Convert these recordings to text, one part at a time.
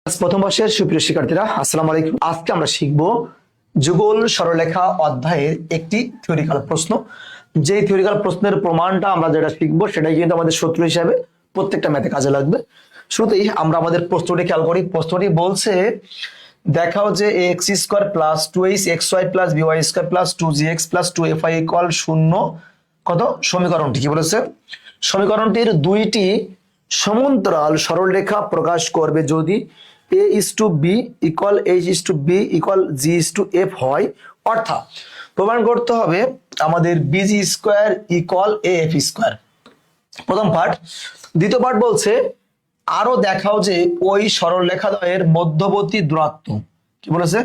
প্রথম বর্ষের সুপ্রিয় শিক্ষার্থীরা, আসসালামু আলাইকুম। আজকে আমরা শিখব যুগল সরলরেখা অধ্যায়ের একটি থিওরিক্যাল প্রশ্ন। যে থিওরিক্যাল প্রশ্নের প্রমাণটা আমরা যেটা শিখবো সেটাই কিন্তু আমাদের সূত্র হিসাবে প্রত্যেকটা ম্যাথে কাজে লাগবে। শুরুতেই আমরা আমাদের প্রশ্নটি খেয়াল করি। প্রশ্নটি বলছে, দেখাও যে x square plus 2h xy plus by square plus 2gx plus 2fy equal 0 কত সমীকরণটি কি বলেছে? সমীকরণটির দুইটি সমান্তরাল সরলরেখা প্রকাশ করবে যদি a is to b equal h is to b equal g is to f হয়। অর্থাৎ প্রমাণ করতে হবে আমাদের bg square equal af square, প্রথম পার্ট। দ্বিতীয় পার্ট বলছে আরো দেখাও যে ওই সরলরেখাদ্বয়ের মধ্যবর্তী দূরত্ব কি বলেছে?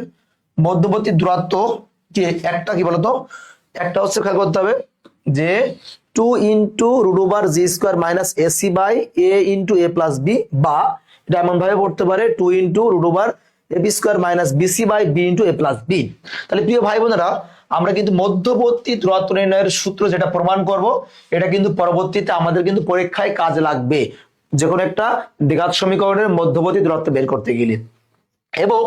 মধ্যবর্তী দূরত্ব কি একটা কি বলতো? একটা হচ্ছে খেয়াল করতে হবে যে 2 into root over G square minus AC by A into A plus B, বা এটা এমন ভাবে পড়তে পারে 2 into root over A B square minus BC by B into A plus B. তাহলে প্রিয় ভাই বোনেরা, আমরা কিন্তু মধ্যবর্তী দূরত্ব নির্ণয়ের সূত্র যেটা প্রমাণ করব, এটা কিন্তু পরবর্তীতে আমাদের কিন্তু পরীক্ষায় কাজে লাগবে যে কোনো একটা দ্বিঘাত সমীকরণের মধ্যবর্তী দূরত্ব বের করতে গেলে। এবং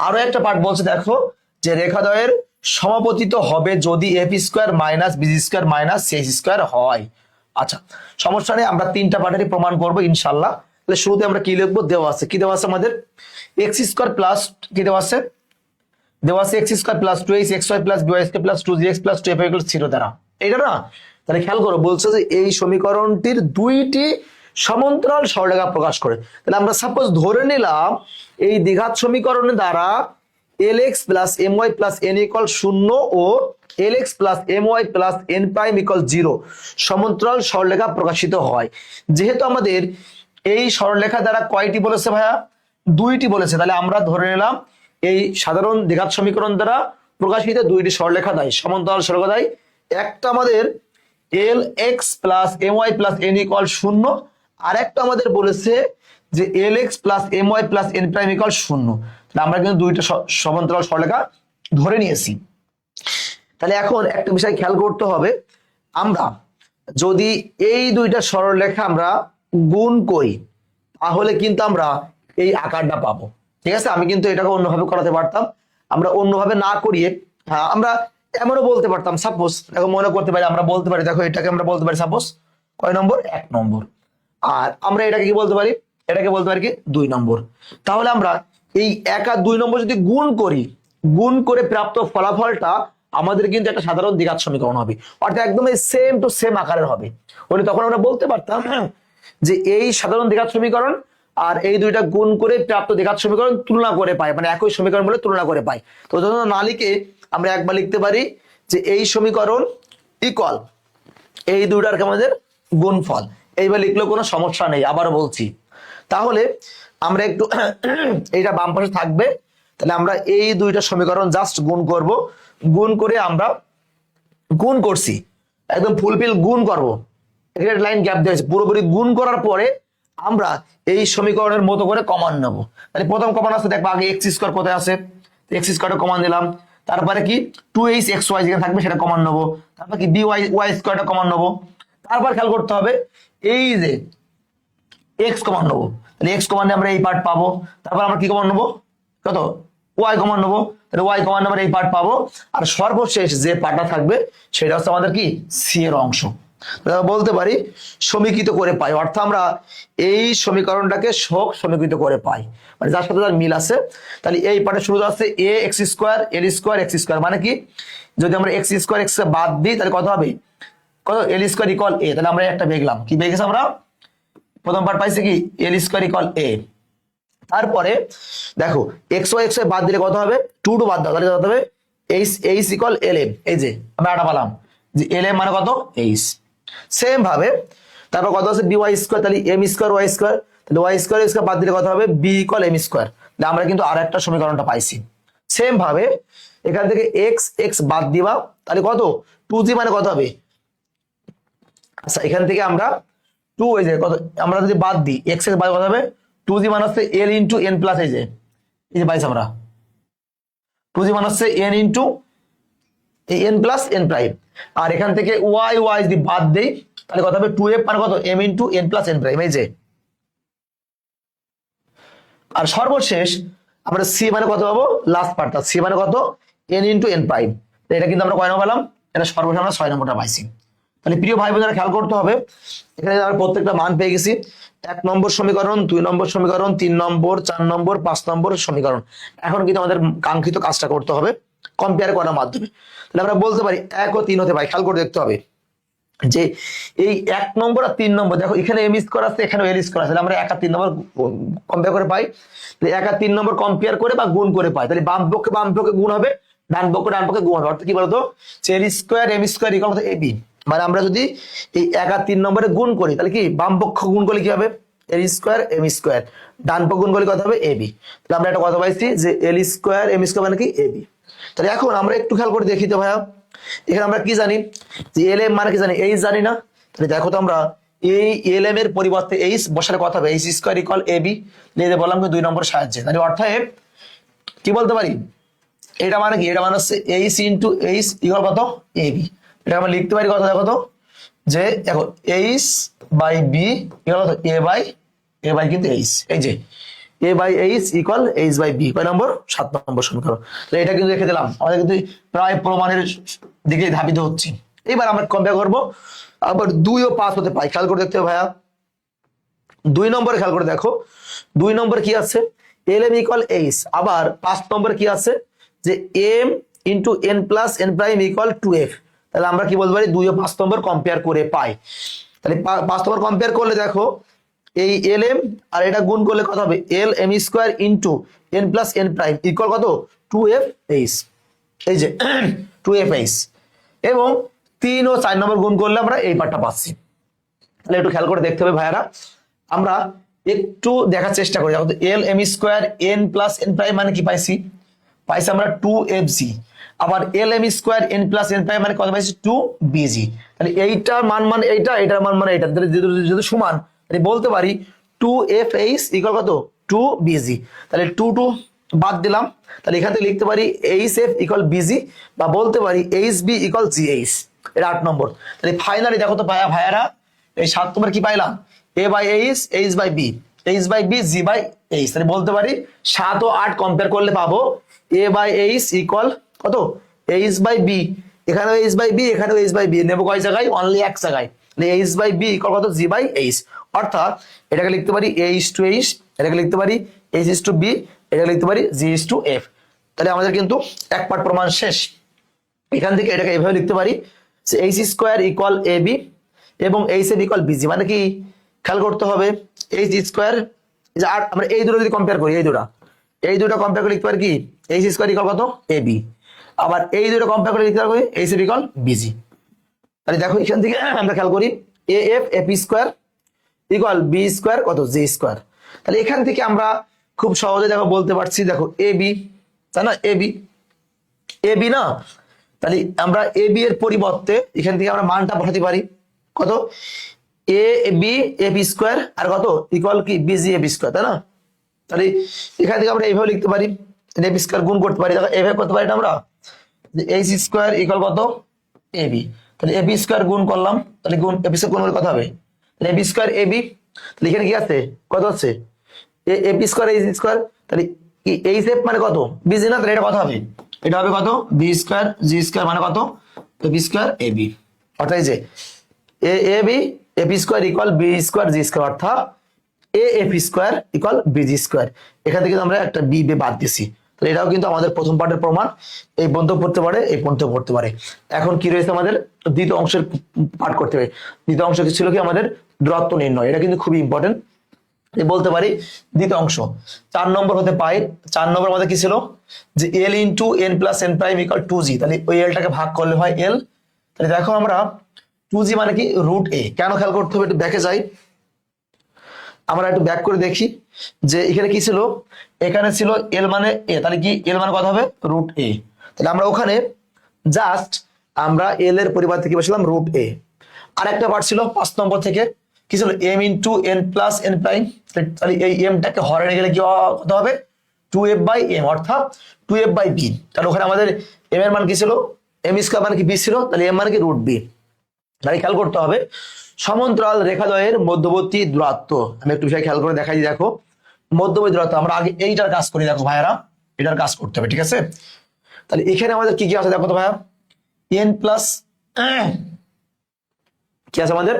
আরো একটা পার্ট বলছে, দেখো যে রেখাদ্বয়ের সমাপতিত হবে যদি F square minus busy square minus CS square হয়। আচ্ছা, সমস্যা নেই, আমরা তিনটা পার্টেরই প্রমাণ করবো ইনশাল্লাহ। তাহলে শুরুতে আমরা কি লিখবো? দেওয়া আছে, কি দেওয়া আছে আমাদের? এক্স স্কোয়ার প্লাস কি দেওয়া আছে? দেওয়া আছে x square plus 2h xy plus by square plus 2gx plus 2fy equal 0 দ্বারা। এইটা না? তাহলে খেয়াল করো, বলছে যে এই সমীকরণটির দুইটি সমান্তরাল সরলরেখা প্রকাশ করে। তাহলে আমরা সাপোজ ধরে নিলাম এই দ্বিঘাত সমীকরণ দ্বারা lx plus my plus n equal 0 ও lx plus my plus n prime equal 0 সমান্তরাল সরলরেখা প্রকাশিত হয়। যেহেতু আমাদের এই সরলরেখা দ্বারা কয়টি বলেছে ভাইয়া? দুইটি বলেছে। তাহলে আমরা ধরে নিলাম এই সাধারণ দ্বিঘাত সমীকরণ দ্বারা প্রকাশিত দুইটি সরলরেখা দেয়, সমান্তরাল সরলরেখা দেয়। একটা আমাদের lx plus my plus n equal 0, আর একটা আমাদের বলেছে যে lx plus my plus n prime equal 0। তাহলে আমরা কিন্তু দুইটা সমান্তরাল সরলরেখা ধরে নিয়েছি। তাহলে এখন একটা বিষয় খেয়াল করতে হবে, আমরা যদি এই দুইটা সরলরেখা আমরা গুণ করি তাহলে কিন্তু আমরা এই আকারটা পাবো। ঠিক আছে, আমি কিন্তু এটাকে অন্যভাবে করাতে পারতাম, আমরা অন্যভাবে না করিয়ে আমরা এমনও বলতে পারতাম। সাপোজ দেখো, মনে করতে পারি, আমরা বলতে পারি দেখো এটাকে আমরা বলতে পারি সাপোজ কয় নম্বর? 1 নম্বর। আর আমরা এটাকে কি বলতে পারি? এটাকে বলতে পারি কি 2 নম্বর। তাহলে আমরা এই 1 আর 2 নম্বর যদি গুণ করি, গুণ করে প্রাপ্ত ফলাফলটা আমাদের কিন্তু একটা সাধারণ দ্বিঘাত সমীকরণ হবে, অর্থাৎ একদম সেম টু সেম আকারের হবে। বলে তখন আমরা বলতে পারতাম যে এই সাধারণ দ্বিঘাত সমীকরণ আর এই দুইটা গুণ করে প্রাপ্ত দ্বিঘাত সমীকরণ তুলনা করে পাই, মানে একই সমীকরণ বলে তুলনা করে পাই। তো যখন না লিখে আমরা একবার লিখতে পারি যে এই সমীকরণ ইকুয়াল এই দুইটার আমাদের গুণফল। এইবার লিখলেও কোনো সমস্যা নেই, আবার বলছি। তাহলে আমরা একটু এইটা বাম পাশে থাকবে। তাহলে আমরা এই দুইটা সমীকরণ জাস্ট গুণ করব, গুণ করে আমরা গুণ করছি, একদম ফুলফিল গুণ করবো, একটা লাইন গ্যাপ দিয়েছে, পুরোপুরি গুণ করার পরে আমরা এই সমীকরণের মতো করে কমান নেবো। তাহলে প্রথম কমান আছে, দেখবো আগে এক্স স্কোয়ার কোথায় আছে, এক্স স্কোয়ারটা কমান দিলাম। তারপরে কি 2h xy যেখানে থাকবে সেটা কমান নেবো। তারপর কি by স্কোয়ারটা কমান নেবো। তারপর খেয়াল করতে হবে এই যে এক্স কমান নেবো, তাহলে এক্স কমান আমরা এই পার্ট পাবো। তারপর আমরা কি কমান নেবো? কত? ওয়াই কমান নেবো, তাহলে ওয়াই কমান আমরা এই পার্ট পাবো। আর সর্বশেষ যে পার্টটা থাকবে সেটা হচ্ছে আমাদের কি সি এর অংশ। বলতে পারি সমীকৃত করে পাই, অর্থাৎ আমরা এই সমীকরণটাকে শোক সমীকৃত করে পাই, মানে যার সাথে যার মিল আছে। তাহলে এই পার্টে শুরু আছে এ এক্স স্কোয়ার এল স্কোয়ার এক্স স্কোয়ার, মানে কি যদি আমরা এক্স স্কোয়ার এক্স বাদ দিই তাহলে কত হবে? কত? এল স্কোয়ার ইকুয়াল এ। তাহলে আমরা একটা পেলাম, কি পেয়ে গেছি আমরা? প্রথম পার্ট পাইছি কি এল স্কোয়ার ইকুয়াল এ। তারপরে দেখো এক্স ওয়াই বাদ দিলে কত হবে? 2 বাদ দাও, তাহলে কত হবে? H equal L M. এই যে আমরা একটা পেলাম যে এল এম মানে কত? এইচ। সেম ভাবে তারপর কত আছে? বি ওয়াই স্কোয়ার, তাহলে এম স্কোয়ার ওয়াই স্কোয়ার, তাহলে ওয়াই স্কোয়ার স্কোয়ার বাদ দিলে কত হবে? B equal M square. তাহলে আমরা কিন্তু আর একটা সমীকরণটা পাইছি। সেম ভাবে এখান থেকে এক্স এক্স বাদ দিবা, তাহলে কত? 2g মানে কত হবে? আচ্ছা, এখান থেকে আমরা 2 এই যে কত আমরা যদি বাদ দিই এক্স এক্স বাদ কত হবে? 2g মানে হচ্ছে এল ইন্টু এন প্লাস এই যে পাইছি আমরা 2g মানে হচ্ছে n into N plus N prime. আর এখান থেকে ওয়াই ওয়াই যদি বাদ দেই তাহলে কত হবে? 2f মানে কত? M into N plus N prime. এই যে আর সর্বশেষ আমরা সি মানে কত পাবো, লাস্ট পার্টটা সি মানে কত, এন ইন্টু এন প্রাইম। এটা কিন্তু আমরা কয় নম্বর পেলাম, এটা সর্বশেষ আমরা 6 নম্বরটা পাইছি। তাহলে প্রিয় ভাই বোনেরা খেয়াল করতে হবে, এখানে আমরা প্রত্যেকটা মান পেয়ে গেছি। 1 নম্বর সমীকরণ, 2 নম্বর সমীকরণ, 3 নম্বর, 4 নম্বর, 5 নম্বর সমীকরণ। এখন কিন্তু আমাদের কাঙ্ক্ষিত কাজটা করতে হবে কম্পেয়ার করার মাধ্যমে। তাহলে আমরা বলতে পারি 1 ও 3 হতে পারে, খেয়াল করে দেখতে হবে যে এই 1 নম্বর আর 3 নম্বর, দেখো এখানে এম স্কোয়ার আছে, এখানে এল স্কোয়ার আছে, আমরা 1 আর 3 নম্বর কম্পেয়ার করে পাই। 1 আর 3 নম্বর কম্পেয়ার করে বা গুণ করে পাই, তাহলে বাম পক্ষে গুণ হবে, ডান পক্ষে গুণ হবে। অর্থাৎ কি বলতো, l square m square equal to a b. মানে আমরা যদি এই 1 আর 3 নম্বরে গুণ করি, তাহলে কি বাম পক্ষ গুণ করলে কি হবে, এল স্কোয়ার এম স্কোয়ার, ডান পক্ষ গুণ করলে কত হবে, এবি। তাহলে আমরা একটা কথা পাইছি যে এল স্কোয়ার এম স্কোয়ার মানে কি এবি। তাহলে এখন আমরা একটু খেয়াল করে দেখি তো ভাইয়া, এখানে আমরা কি জানি যে এল এম মানে কি জানি, এইচ জানি না। তাহলে দেখো তো আমরা এই এল এম এর পরিবর্তে এইচ বসালে কথা হবে, এইচ স্কোয়ার ইকুয়াল এবি, লিখে বললাম কি 2 নম্বর সাহায্যে। তাহলে অর্থাৎ কি বলতে পারি, এটা মানে কি, এটা মানে হচ্ছে এইচ ইন্টু এইচ ইকুয়াল কত, এবি। এটা আমরা লিখতে পারি কত, দেখো তো যে দেখো এইচ বাই বি ইকুয়াল কত, এ বাই কিন্তু এইচ, এই যে a by h equal h by b, কয় নম্বর, 7 নম্বর সমীকরণ। তাহলে এটা কিন্তু রেখে দিলাম, আমাদের কিন্তু প্রায় প্রমাণের দিকে ধাবিত হচ্ছি। এবার আমরা কম্পেয়ার করবো, আবার 2 ও 5 হতে পাই, খেয়াল করে দেখতে হবে ভাইয়া। 2 নম্বরে খেয়াল করে দেখো, 2 নম্বর কি আছে, এল এম ইকুয়াল এইচ। আবার 5 নম্বর কি আছে যে M into N plus N prime equal 2f। তাহলে আমরা কি বলতে পারি, 2 ও 5 নম্বর কম্পেয়ার করে পাই। তাহলে 5 নম্বর কম্পেয়ার করলে দেখো এই এল এম আর এটা গুণ করলে কত হবে, L M square into N plus N prime equal কত, 2f এইচ, এই যে 2f এইচ। এবং 3 ও 4 নম্বর গুণ করলে আমরা এই পার্টটা পাচ্ছি। তাহলে একটু খেয়াল করে দেখতে হবে ভাইয়ারা, আমরা একটু দেখার চেষ্টা করি। L M square N plus N prime মানে কি পাইছি আমরা 2fg। আবার L M square N plus N prime মানে কত পাইছি, 2bg। তাহলে এইটার মান মানে এইটা, এটার মান মানে এইটা, তাহলে যেহেতু সমান, তাহলে বলতে পারি 2fh ইকুয়াল কত, 2bg। তাহলে 2 বাদ দিলাম, তাহলে এখান থেকে লিখতে পারি hf ইকুয়াল bg, বা বলতে পারি hb ইকুয়াল gh। এটা 8 নম্বর। তাহলে ফাইনালি দেখো তো ভাইয়ারা, এই 7 নম্বর কি পাইলাম, a by H, H by B, H by B, G by H. তাহলে বলতে পারি 7 ও 8 কম্পেয়ার করলে পাবো a বাই এইচ ইকুয়াল কত, এইচ বাই বি। এখানেও এইচ বাই বি, এখানেও এইচ বাই বি, নেবো কয় জায়গায়, অনলি এক জায়গায়। এইচ বাই বি ইকুয়াল কত, জি বাই এইচ। অর্থাৎ এটাকে লিখতে পারি এইচ টু এইচ, এটাকে লিখতে পারি এইচ ইস টু বি, এটাকে লিখতে পারি জি ইস টু এফ। তাহলে আমাদের কিন্তু এক পার্ট প্রমাণ শেষ। এখান থেকে এটাকে এইভাবে লিখতে পারি যে H square equal A B এবং এইচ এফ ইকুয়াল বিজি। মানে কি, খেয়াল করতে হবে এইচ স্কোয়ার, আর আমরা এই দুটো যদি কম্পেয়ার করি, এই দুটো কম্পেয়ার করে লিখতে পারি কি, এইচ স্কোয়ার ইকুয়াল কত, এ বি। আবার এই দুটো কম্পেয়ার করে লিখতে পারি এইচ এফ ইকুয়াল বিজি। তাহলে দেখো এখান থেকে আমরা খেয়াল করি A F AP square equal B square কত, জি স্কোয়ার। তাহলে এখান থেকে আমরা খুব সহজে দেখো বলতে পারছি, দেখো এ বি, তাই না, এ বি না, তাহলে আমরা এ বি এর পরিবর্তে এখান থেকে আমরা মানটা বসাতে পারি কত, a B A B square আর কত ইকুয়াল কি, বিজি এ বি স্কোয়ার, তাই না। তাহলে এখান থেকে আমরা এইভাবে লিখতে পারি, এ বি স্কোয়ার গুণ করতে পারি, দেখো এইভাবে করতে পারি আমরা, এইচ স্কোয়ার ইকুয়াল কত, এ বি। তাহলে এ বি স্কোয়ার গুণ করলাম, তাহলে গুণ এ বি স্কোয়ার গুণ করলে কত হবে, তাহলে A B square a B. তাহলে এখানে কি আছে, কত হচ্ছে, A B square H square. তাহলে কি এইচ এফ মানে কত, বিজি না, তাহলে এটা কত হবে, এটা হবে কত, বি স্কোয়ার জি স্কোয়ার মানে কত, a B square a b. অর্থাৎ যে a b f square equal B square G square, অর্থাৎ a f square equal b g square. এখান থেকে আমরা একটা বি বাদ দিছি। তাহলে এটাও কিন্তু আমাদের প্রথম পার্টের প্রমাণ, এই পর্যন্ত পড়তে পারে, এই পর্যন্ত পড়তে পারে। এখন কি রয়েছে আমাদের, দ্বিতীয় অংশের পাঠ করতে হবে। দ্বিতীয় অংশ কি ছিল কি, আমাদের দূরত্ব নির্ণয়। এটা কিন্তু খুবই ইম্পর্টেন্ট, বলতে পারি দ্বিতীয় অংশ 4 নম্বর হতে পাই। 4 নম্বর আমাদের কি ছিল যে l into N plus N prime equal 2g। তাহলে ওই এলটাকে ভাগ করলে হয় এল। তাহলে দেখো আমরা 2g মানে কি রুট এ, কেন খেয়াল করতে হবে, একটু ব্যাকে যাই, আমরা একটু ব্যাক করে দেখি যে এখানে কি ছিল, এখানে ছিল এল মানে এ, তাহলে কি এল মানে কত হবে, রুট এ। তাহলে আমরা ওখানে জাস্ট আমরা এল এর পরিবর্তে কি বসলাম, রুট এ। আর একটা পার্ট ছিল 5 নম্বর থেকে, কি ছিল M into N plus N prime. তাহলে এই এমটাকে হরে গেলে কি কত হবে, 2f বাই এম, অর্থাৎ 2f বাই বি। তাহলে ওখানে আমাদের এম এর মান কি ছিল, এম স্কোয়ার মানে কি বি ছিল, তাহলে এম মানে কি রুট বি। তাহলে খেয়াল করতে হবে সমান্তরাল রেখাদ্বয়ের মধ্যবর্তী দূরত্ব। আমি একটু বিষয় খেয়াল করে দেখাই, দেখো মধ্যবর্তী দূরত্ব, আমরা আগে এইটার কাজ করি, দেখো ভাইয়ারা এটার কাজ করতে হবে, ঠিক আছে? তাহলে এখানে আমাদের কি কি আছে দেখো তো ভাইয়া, এন প্লাস কি আছে আমাদের,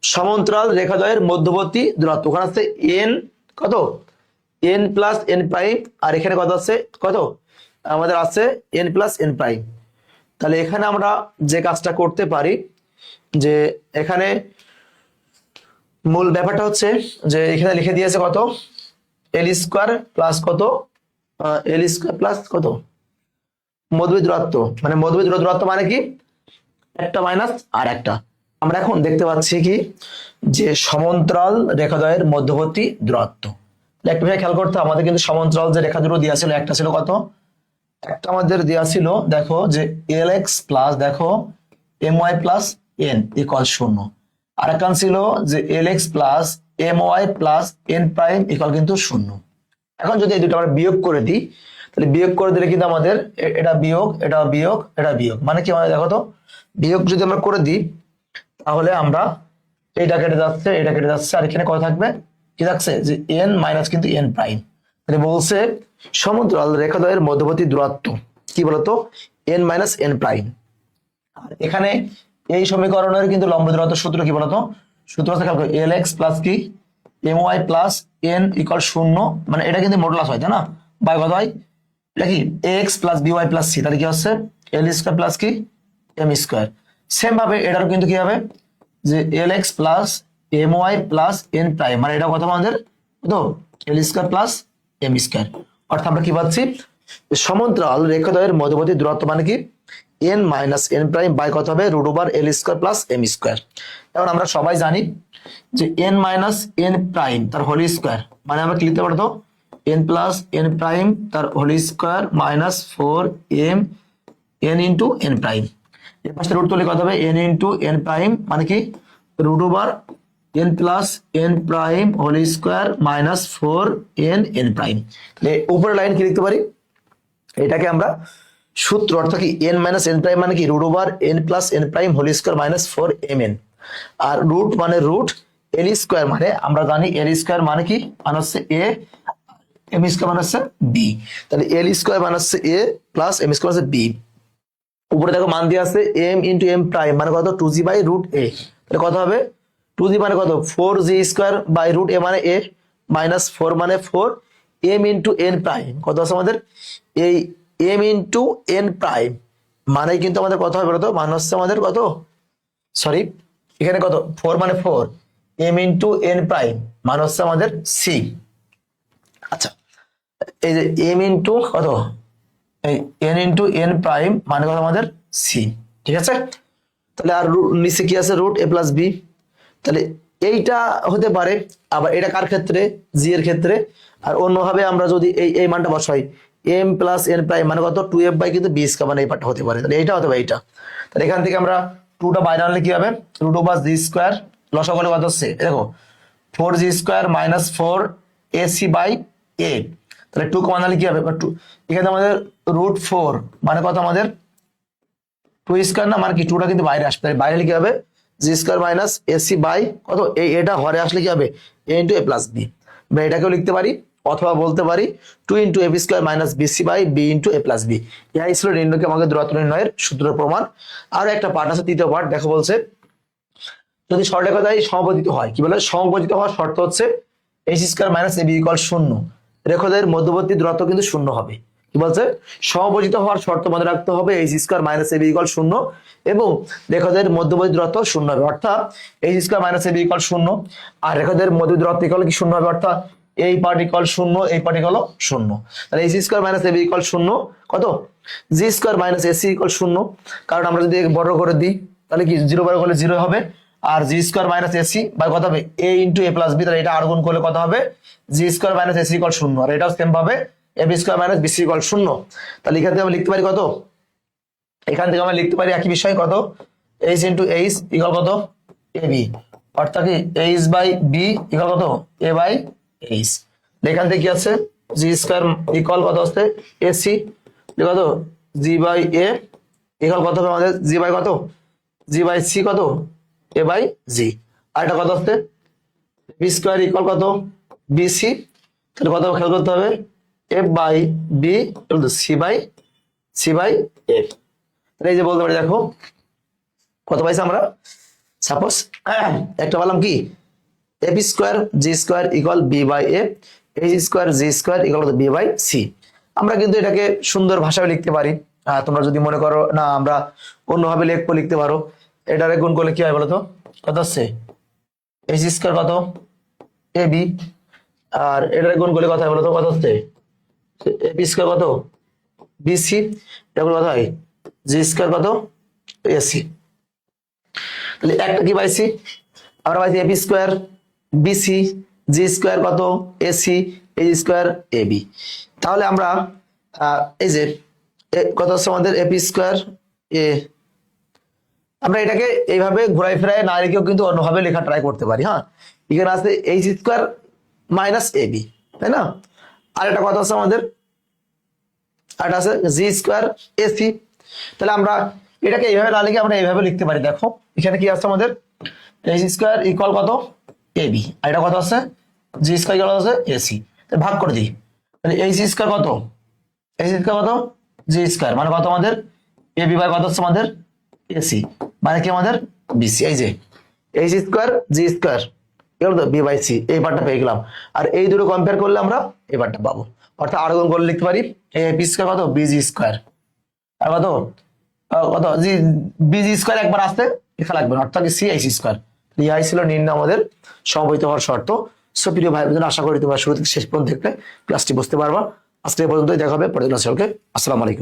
সমান্তরাল রেখাদ্বয়ের মধ্যবর্তী দূরত্ব, ওখানে আছে এন কত, এন প্লাস এন প্রাইম, আর এখানে কত আছে, কত আমাদের আছে এন প্লাস এন প্রাইম। তাহলে এখানে আমরা যে কাজটা করতে পারি, যে এখানে মূল ব্যাপারটা হচ্ছে যে এখানে লিখে দিয়েছে কত, এল স্কোয়ার প্লাস কত, এল স্কোয়ার প্লাস কত মধ্যবর্তী দূরত্ব, মানে মধ্যবর্তী দূরত্ব মানে কি, একটা মাইনাস আর একটা। আমরা এখন দেখতে পাচ্ছি কি, যে সমান্তরাল রেখাদ্বয়ের মধ্যবর্তী দূরত্ব। একটা বিষয় খেয়াল করতে, আমাদের কিন্তু সমান্তরাল যে রেখা দুটো দেওয়া ছিল, একটা ছিল কত, একটা আমাদের দেওয়া ছিল দেখো যে এল এক্স প্লাস দেখো m Y plus N equal 0, আর একটা ছিল যে l x plus m Y plus N prime equal কিন্তু 0। এখন যদি এই দুটো আমরা বিয়োগ করে দিই, তাহলে বিয়োগ করে দিলে কিন্তু আমাদের এটা বিয়োগ, এটা বিয়োগ, এটা বিয়োগ, মানে কি আমাদের দেখো তো, বিয়োগ যদি আমরা করে দিই তাহলে আমরা এটা কেটে যাচ্ছে, এটা কেটে যাচ্ছে, আর এখানে কত থাকবে, কি থাকছে যে এন মাইনাস কিন্তু এন প্রাইম। তাহলে বলছে সমান্তরাল রেখাদ্বয়ের মধ্যবর্তী দূরত্ব কি বলতো, এন মাইনাস এন প্রাইম। আর এখানে এই সমীকরণের কিন্তু লম্ব দূরত্ব সূত্র কি বলতো, সূত্র আছে খেয়াল করো, এল এক্স প্লাস কি M Y plus N equal 0, মানে এটা কিন্তু মডুলাস হয় তাই না, বাই কত হয়, এটা কি x plus b y plus c, তাহলে কি হচ্ছে এল স্কোয়ার প্লাস কি এম স্কোয়ার। সেম ভাবে এটারও কিন্তু কি হবে, যে l x plus m Y plus N prime, মানে এটা কত আমাদের কত, l square plus M square. অর্থাৎ আমরা কি পাচ্ছি, সমান্তরাল রেখাদ্বয়ের মধ্যবর্তী দূরত্ব মানে কি N minus N prime by কত হবে, root over L square plus M square. এখন আমরা সবাই জানি যে এন মাইনাস এন প্রাইম তার হোল স্কোয়ার, মানে আমরা কি লিখতে পারতো, এন প্লাস এন প্রাইম তার whole square minus 4m N into N prime, এর পাশে রুট তুলে কত হবে, এন ইন্টু এন প্রাইম মানে কি root over N plus N prime whole square minus 4n N prime. তাহলে উপরের লাইন কি লিখতে পারি, এটাকে আমরা সূত্র অর্থাৎ কি এন মাইনাস এন প্রাইম মানে কি root over N plus N prime whole square minus 4mn, আর রুট মানে রুট এল স্কোয়ার, মানে আমরা জানি এল স্কোয়ার মানে কি, মানে হচ্ছে এ, এম স্কোয়ার মানে হচ্ছে বি, তাহলে এল স্কোয়ার মানে হচ্ছে এ প্লাস এম স্কোয়ার হচ্ছে বি। উপরে দেখো মান দিয়ে আছে এম ইন্টু এম প্রাইম মানে কত, 2g বাই রুট এ, তাহলে কত হবে 2g মানে কত 4g স্কোয়ার বাই রুট এ মানে এ, মাইনাস 4 মানে 4, এম ইন্টু এন প্রাইম কত আছে আমাদের, এই এম ইন্টু এন প্রাইম মানে কিন্তু আমাদের কত হবে বলতো, মান হচ্ছে আমাদের কত, সরি এখানে কত 4 মানে 4, এম ইন্টু এন প্রাইম মানে হচ্ছে আমাদের সি। আচ্ছা এই যে এম ইন্টু কত, এই এন ইন্টু এন প্রাইম মানে কত আমাদের সি, ঠিক আছে? তাহলে আর নিচে কি আছে রুট এ প্লাস বি, তাহলে এইটা হতে পারে, আবার এটা কার ক্ষেত্রে, জি এর ক্ষেত্রে। আর অন্যভাবে আমরা যদি এই মানটা বসাই এম প্লাস এন প্রাইম মানে কত 2f বাই কিন্তু বি স্কয়ার, মানে এই পার্টটা হতে পারে, তাহলে এইটা হতে পারে এইটা। তাহলে এখান থেকে আমরা 2টা বাইরে আনলে কি হবে, রুট ওভার জি স্কোয়ার, লসাগু করলে কত হচ্ছে দেখো 4g square minus 4ac by এ, তাহলে 2 কমন আনলে কি হবে, এখানে আমাদের রুট 4 মানে কত আমাদের 2 স্কোয়ার না, মানে কি 2টা কিন্তু বাইরে আসবে, বাইরে হলে কি হবে জি স্কোয়ার মাইনাস এসি বাই কত, এটা হরে আসলে কি হবে এ ইন্টু এ প্লাস বি, আমরা এটাকেও লিখতে পারি, অথবা বলতে পারি 2 into A B square minus BC by B into A plus B. ইহাই ছিল নির্ণয়কে আমাদের দূরত্ব নির্ণয়ের সূত্রের প্রমাণ। আর একটা পার্ট আছে, তৃতীয় পার্ট দেখো, বলছে যদি সরলরেখাদ্বয় সমপতিত হয়, কি বলে সমপতিত হওয়ার শর্ত হচ্ছে H square minus A B equal 0, রেখাদ্বয়ের মধ্যবর্তী দূরত্ব কিন্তু 0 হবে। কি বলছে, সমপতিত হওয়ার শর্ত মনে রাখতে হবে H square minus A B equal 0 এবং রেখাদ্বয়ের মধ্যবর্তী দূরত্ব 0 হবে, অর্থাৎ H square minus A B equal 0 আর রেখাদ্বয়ের মধ্যবর্তী দূরত্ব ইকুয়াল কি 0 হবে, অর্থাৎ এই পার্ট ইকুয়াল 0, এই পার্ট ইকুয়াল 0। তাহলে H square minus A B equal 0 কত, G square minus a c equal 0, কারণ আমরা যদি বড় করে দিই তাহলে কি 0 বড় করলে 0 হবে, আর g square minus AC by কত হবে এ ইন্টু এ প্লাস বি, তাহলে এটা আর গুণ করলে কত হবে জি স্কোয়ার মাইনাস এসি ইকুয়াল 0, আর এটাও সেম ভাবে a B square minus b c equal 0। তাহলে এখান থেকে আমরা লিখতে পারি কত, এখান থেকে আমরা লিখতে পারি একই বিষয় কত এইচ ইন্টু এইচ ইকুয়াল কত এ বি, অর্থাৎ কি এইচ বাই বি ইকুয়াল কত এ বাই এইচ। এখান থেকে কি আছে জি স্কোয়ার ইকুয়াল কত হচ্ছে এসি কত জি বাই এ ইকুয়াল কত হবে আমাদের জি বাই কত জি বাই সি কত এ বাই জি, আর এটা কত হচ্ছে বি স্কোয়ার ইকুয়াল কত বিসি, তাহলে কত খেয়াল করতে হবে, F by B C by F. তাহলে এই যে বলতে পারি দেখো কত পাইছি আমরা, সাপোজ একটা বললাম কি F square G square equal B by F, H square G square equal B by C. আমরা কিন্তু এটাকে সুন্দর ভাষায় লিখতে পারি। তোমরা যদি মনে করো না আমরা অন্যভাবে লিখতে পারো, এটারে গুণ করলে কি হয় বলো তো, কত হচ্ছে এইচ স্কোয়ার কত এ বি, আর এটারে গুণ করলে কথা হয় বলো তো, কত হচ্ছে এফ স্কোয়ার কত বিসি, এটা কত হয় জি স্কোয়ার কত এসি। তাহলে একটা কি পাইছি আমরা, পাইছি AP square BC G square কত AC H square a B. তাহলে আমরা এই যে কত হচ্ছে আমাদের এপি স্কোয়ার এ, আমরা এটাকে এইভাবে ঘুরাই ফেরাই না রেখেও কিন্তু অন্যভাবে লেখা ট্রাই করতে পারি। হ্যাঁ, এখানে আছে H square minus A B, তাই না? আর এটা কত আছে আমাদের, আর এটা আছে জি স্কোয়ার এসি। তাহলে আমরা এটাকে এইভাবে না লিখে আমরা এইভাবে লিখতে পারি। দেখো এখানে কি আছে আমাদের, এইচ স্কোয়ার ইকুয়াল কত এ বি, আর এটা কত আছে জি স্কোয়ার ইকুয়াল আছে এসি। ভাগ করে দিই, তাহলে এইচ স্কোয়ার কত এইচ স্কোয়ার কত জি স্কোয়ার মানে কত আমাদের এ বি বাই কত হচ্ছে আমাদের এসি, মানে কি আমাদের বিসি। এই যে এইচ স্কোয়ার জি স্কোয়ার এগুলো তো বি বাই সি, এই পার্টটা পেয়ে গেলাম। আর এই দুটো কম্পেয়ার করলে আমরা এই পার্টটা পাবো। অর্থাৎ আরো গুণ করলে লিখতে পারি এ বি স্কোয়ার কত বিজি স্কোয়ার, আর কত কত জি বিজি স্কোয়ার একবার আসতে লেখা লাগবে না, অর্থাৎ সি এইচ স্কোয়ার। ইহাই ছিল নির্ণয় আমাদের সমবেত হওয়ার শর্ত। সো প্রিয় ভাই বোনেরা, আশা করি তোমরা শুরু থেকে শেষ পর্যন্ত দেখলে ক্লাসটি বুঝতে পারবা। আজকে এই পর্যন্তই, দেখা হবে পরের ক্লাসে। ওকে, আসসালামু আলাইকুম।